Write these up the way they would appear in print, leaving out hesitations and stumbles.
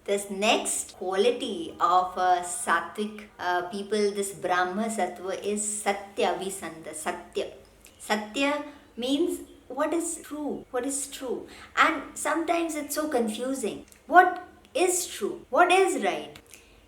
This next quality of sattvic people, this Brahma Sattva, is Satya Visanda. Satya. Satya means what is true, what is true. And sometimes it's so confusing. What is true? What is right?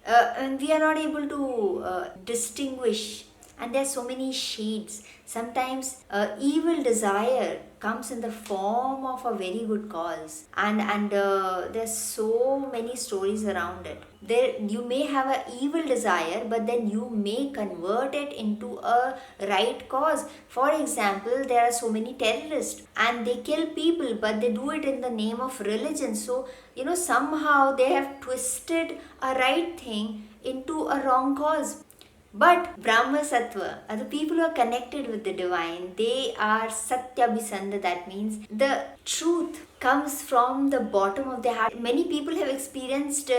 And we are not able to distinguish, and there's so many shades. Sometimes evil desire comes in the form of a very good cause, and there's so many stories around it. There you may have an evil desire, but then you may convert it into a right cause. For example, there are so many terrorists and they kill people, but they do it in the name of religion. So somehow they have twisted a right thing into a wrong cause. But Brahma Sattva are the people who are connected with the divine. They are Satyabhisanda. That means the truth comes from the bottom of their heart. Many people have experienced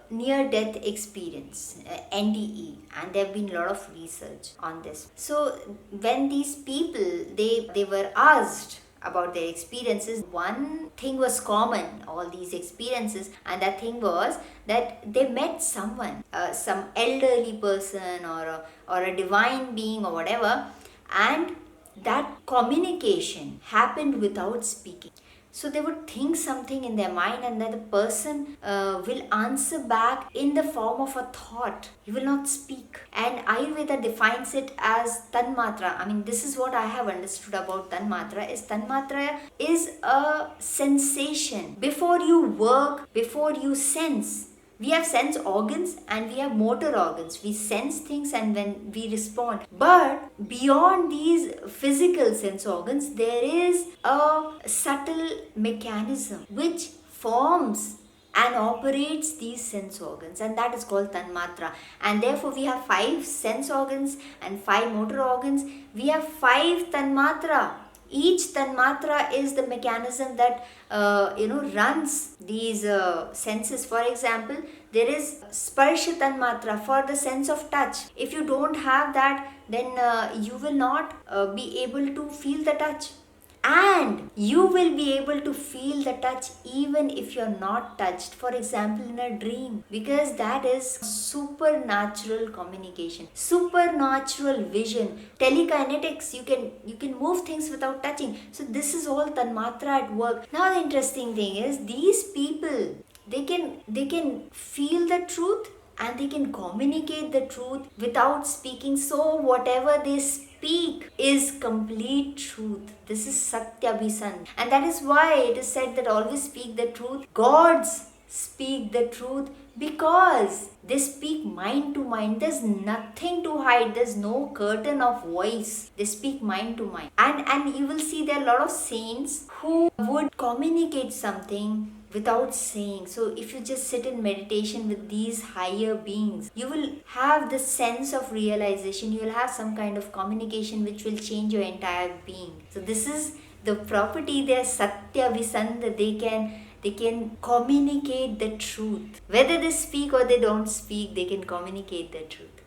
near death experience, NDE, and there have been a lot of research on this. So when these people they were asked about their experiences, one thing was common, all these experiences, and that thing was that they met someone, some elderly person or a divine being or whatever, and that communication happened without speaking. So they would think something in their mind, and then the person will answer back in the form of a thought. He will not speak. And Ayurveda defines it as Tanmatra. I mean, this is what I have understood about Tanmatra. Tanmatra is a sensation. Before you work, before you sense. We have sense organs and we have motor organs. We sense things and when we respond. But beyond these physical sense organs, there is a subtle mechanism which forms and operates these sense organs, and that is called Tanmatra. And therefore we have 5 sense organs and 5 motor organs. We have 5 Tanmatra. Each Tanmatra is the mechanism that runs these senses. For example, there is Sparsha Tanmatra for the sense of touch. If you don't have that, then you will not be able to feel the touch. And you will be able to feel the touch even if you're not touched. For example, in a dream, because that is supernatural communication, supernatural vision, telekinetics. You can move things without touching. So this is all Tanmatra at work. Now the interesting thing is, these people, they can feel the truth and they can communicate the truth without speaking. So whatever they speak is complete truth. This is Satyabhisan. And that is why it is said that always speak the truth. Gods speak the truth because they speak mind to mind. There's nothing to hide. There's no curtain of voice. They speak mind to mind. And you will see there are a lot of saints who would communicate something without saying. So if you just sit in meditation with these higher beings, you will have the sense of realization. You will have some kind of communication which will change your entire being. So this is the property there, Satya Visanda. They can communicate the truth. Whether they speak or they don't speak, they can communicate the truth.